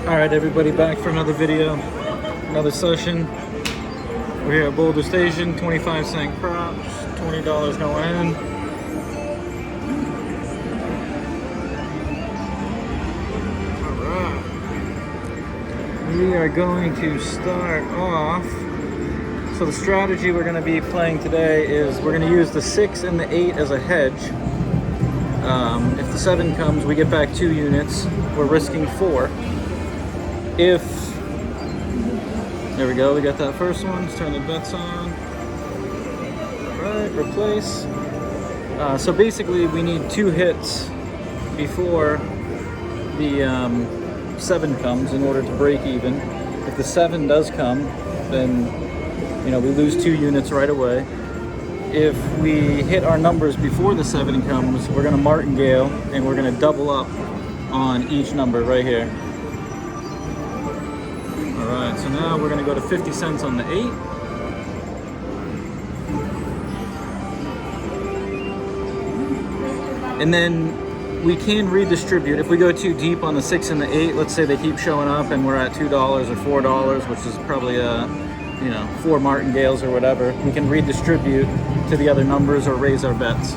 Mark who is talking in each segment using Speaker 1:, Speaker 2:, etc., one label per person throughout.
Speaker 1: Alright everybody, back for another video, another session. We're here at Boulder Station, 25-cent props, $20 going in. Alright. We are going to start off. So the strategy we're going to be playing today is we're going to use the 6 and the 8 as a hedge. If the 7 comes, we get back 2 units. We're risking 4. If, there we go, we got that first one. Let's turn the bets on. Alright, replace. So basically we need 2 hits before the 7 comes in order to break even. If the 7 does come, then we lose 2 units right away. If we hit our numbers before the 7 comes, we're going to martingale and we're going to double up on each number right here. Alright, so now we're going to go to 50 cents on the 8. And then we can redistribute. If we go too deep on the 6 and the 8, let's say they keep showing up and we're at $2 or $4, which is probably 4 martingales or whatever, we can redistribute to the other numbers or raise our bets.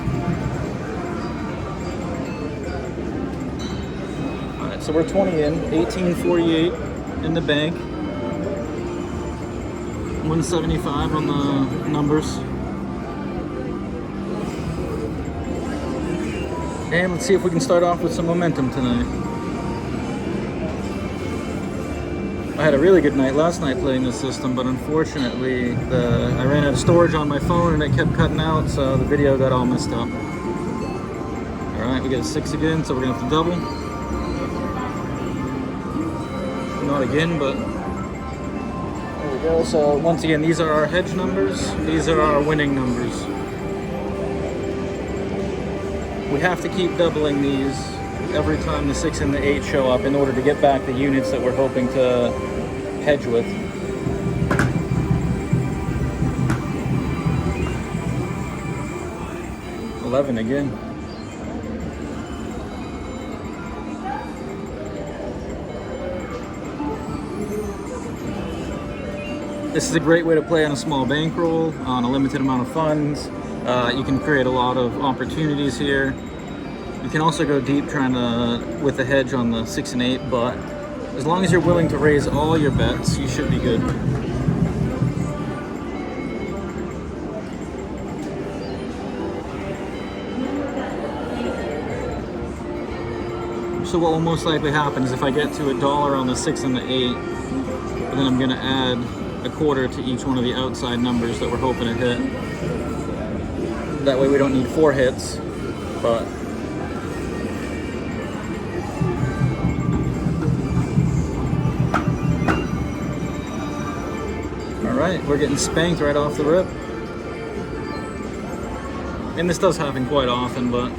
Speaker 1: Alright, so we're 20 in, 1848 in the bank. 175 on the numbers. And let's see if we can start off with some momentum tonight. I had a really good night last night playing this system, but unfortunately I ran out of storage on my phone and it kept cutting out, so the video got all messed up. Alright, we got a 6 again, so we're gonna have to double. Not again, but there we go. So once again, these are our hedge numbers, these are our winning numbers. We have to keep doubling these every time the 6 and the 8 show up in order to get back the units that we're hoping to hedge with. $11 again. This is a great way to play on a small bankroll, on a limited amount of funds. You can create a lot of opportunities here. You can also go deep with the hedge on the 6 and 8, but as long as you're willing to raise all your bets, you should be good. So what will most likely happen is if I get to $1 on the 6 and the 8, then I'm going to add a quarter to each one of the outside numbers that we're hoping to hit. That way we don't need 4 hits, but alright, we're getting spanked right off the rip. And this does happen quite often, but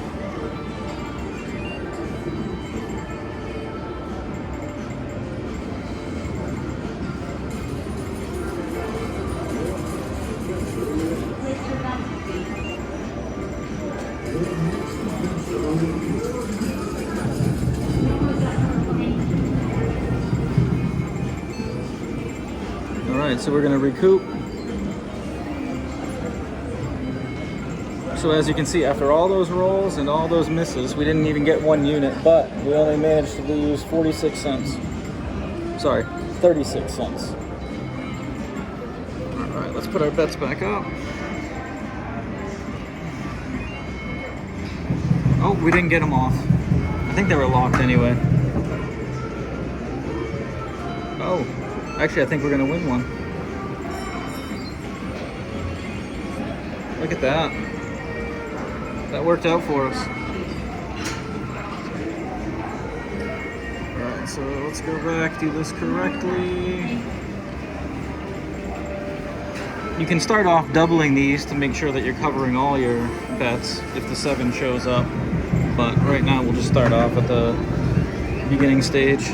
Speaker 1: alright, so we're going to recoup. So as you can see, after all those rolls and all those misses, we didn't even get 1 unit, but we only managed to lose 46 cents. Sorry, 36 cents. Alright, let's put our bets back up. Oh, we didn't get them off. I think they were locked anyway. Oh, actually I think we're going to win one. Look at that. That worked out for us. Alright, so let's go back, do this correctly. You can start off doubling these to make sure that you're covering all your bets if the 7 shows up. But right now we'll just start off at the beginning stage.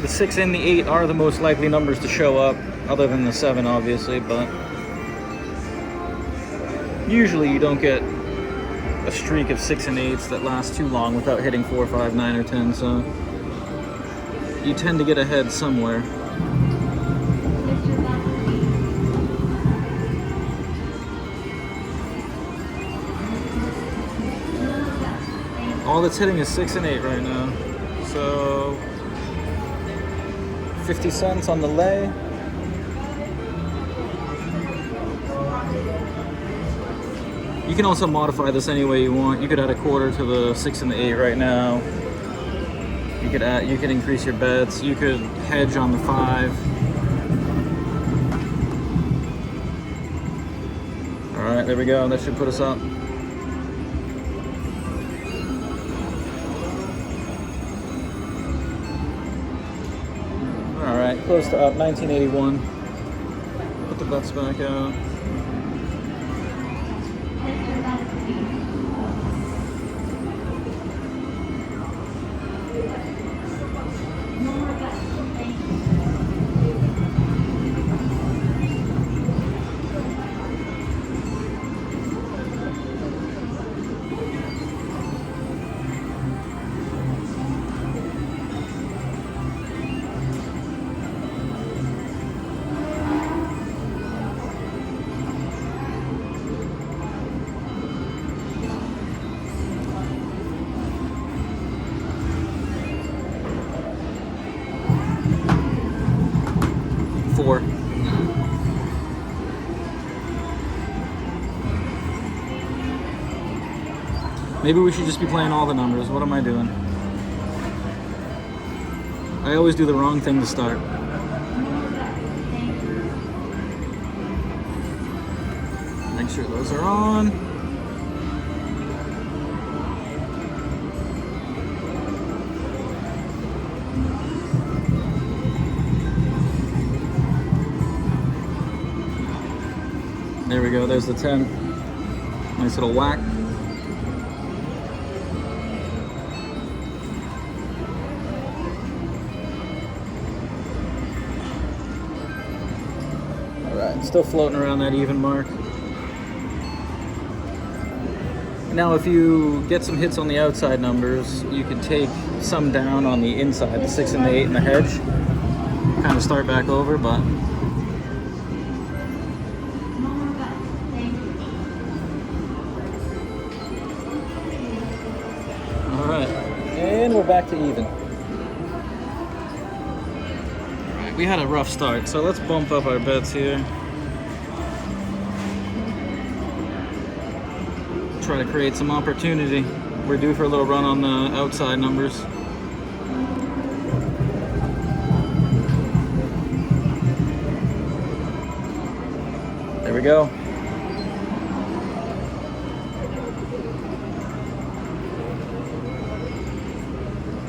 Speaker 1: The 6 and the 8 are the most likely numbers to show up, other than the 7 obviously, but Usually you don't get a streak of 6 and 8s that lasts too long without hitting 4, 5, 9, or 10, so you tend to get ahead somewhere. All it's hitting is 6 and 8 right now, so 50 cents on the lay. You can also modify this any way you want. You could add a quarter to the 6 and the 8 right now. You could increase your bets. You could hedge on the 5. All right, there we go. That should put us up. All right, close to up, 1981. Put the bets back out. Maybe we should just be playing all the numbers. What am I doing? I always do the wrong thing to start. Make sure those are on. There we go, there's the 10. Nice little whack. Alright, still floating around that even mark. Now if you get some hits on the outside numbers, you can take some down on the inside, the 6 and the 8 and the hedge. Kind of start back over, but alright, and we're back to even. Alright, we had a rough start, so let's bump up our bets here. Try to create some opportunity. We're due for a little run on the outside numbers. There we go.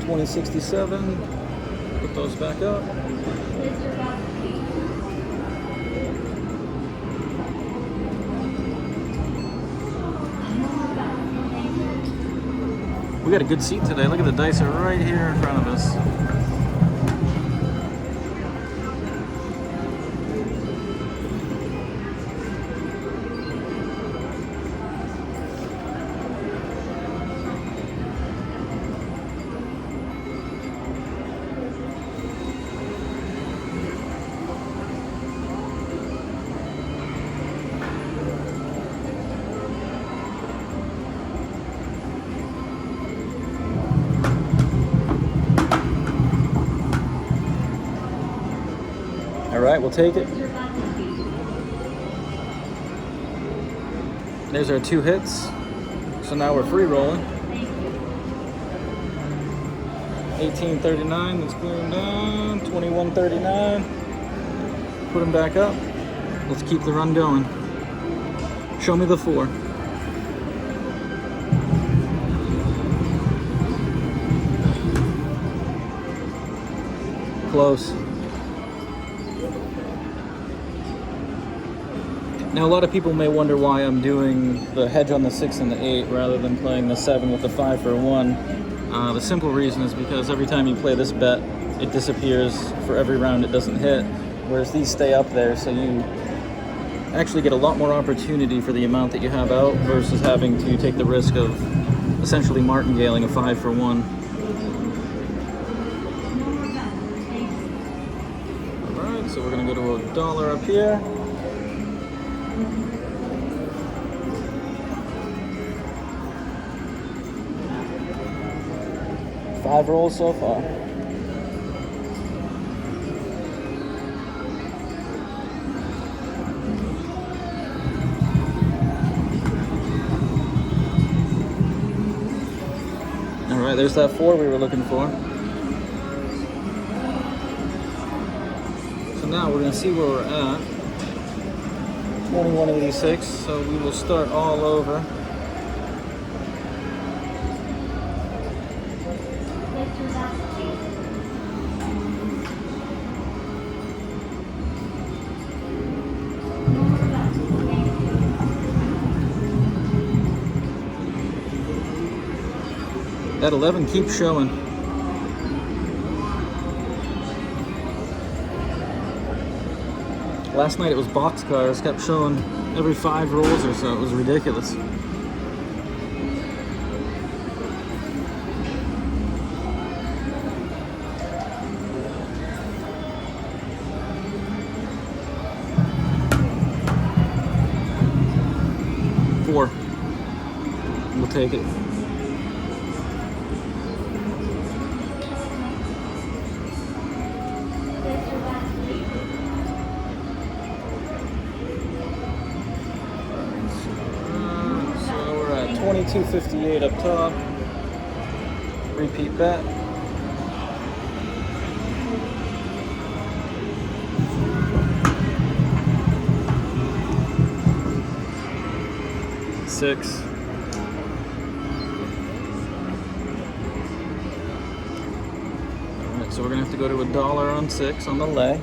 Speaker 1: $20.67. Put those back up. We got a good seat today. Look at the dice are right here in front of us. All right, we'll take it. There's our 2 hits. So now we're free rolling. 1839, let's clear him down. 2139. Put him back up. Let's keep the run going. Show me the 4. Close. Now, a lot of people may wonder why I'm doing the hedge on the 6 and the 8 rather than playing the 7 with the 5 for 1. The simple reason is because every time you play this bet, it disappears for every round it doesn't hit, whereas these stay up there, so you actually get a lot more opportunity for the amount that you have out versus having to take the risk of essentially martingaling a 5-for-1. Alright, so we're going to go to $1 up here. Five rolls so far. Alright, there's that 4 we were looking for. So now we're going to see where we're at. 2186, so we will start all over. That 11 keeps showing. Last night it was boxcars, kept showing every 5 rolls or so. It was ridiculous. $4. We'll take it. $22.58 up top. Repeat bet. $6. Alright, so we're gonna have to go to $1 on 6 on the lay.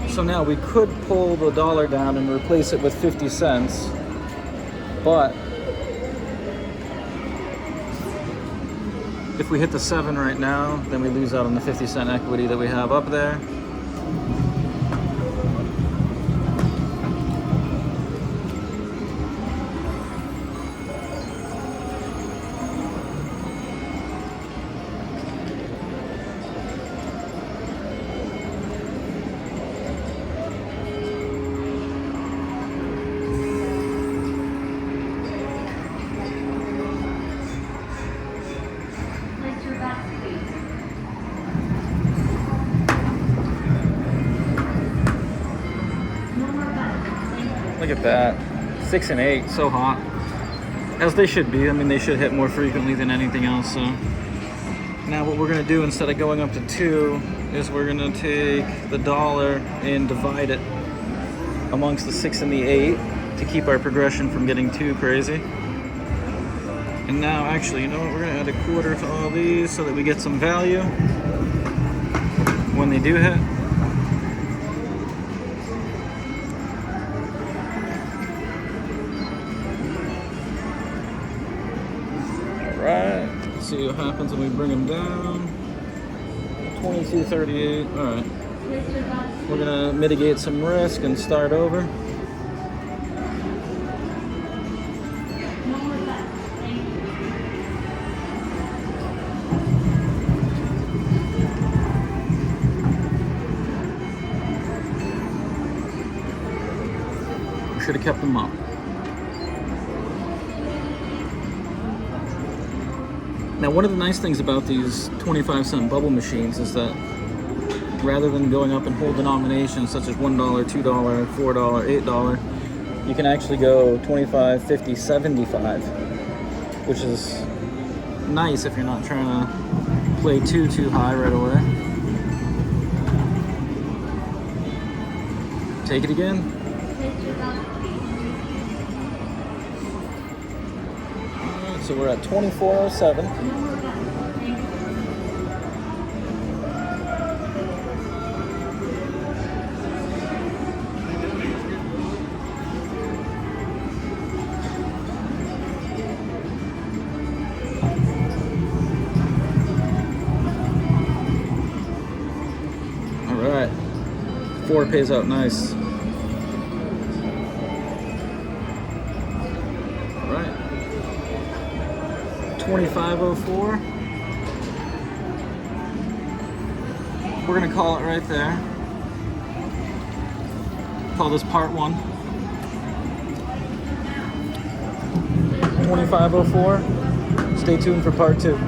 Speaker 1: So now we could pull the $1 down and replace it with 50 cents, but if we hit the 7 right now, then we lose out on the 50-cent equity that we have up there. Look at that. 6 and 8, so hot. As they should be. I mean, they should hit more frequently than anything else. So now what we're going to do instead of going up to 2 is we're going to take the $1 and divide it amongst the 6 and the 8 to keep our progression from getting too crazy. And now, actually, you know what? We're going to add a quarter to all these so that we get some value when they do hit. Alright, let's see what happens when we bring them down. 22.38. Alright. We're going to mitigate some risk and start over. Should have kept them up. Now, one of the nice things about these 25-cent bubble machines is that rather than going up in whole denominations such as $1, $2, $4, $8, you can actually go 25, 50, 75, which is nice if you're not trying to play too high right away. Take it again. So we're at 2407. All right, 4 pays out nice. All right, 2504. We're gonna call it right there. Call this part 1. 2504. Stay tuned for part 2.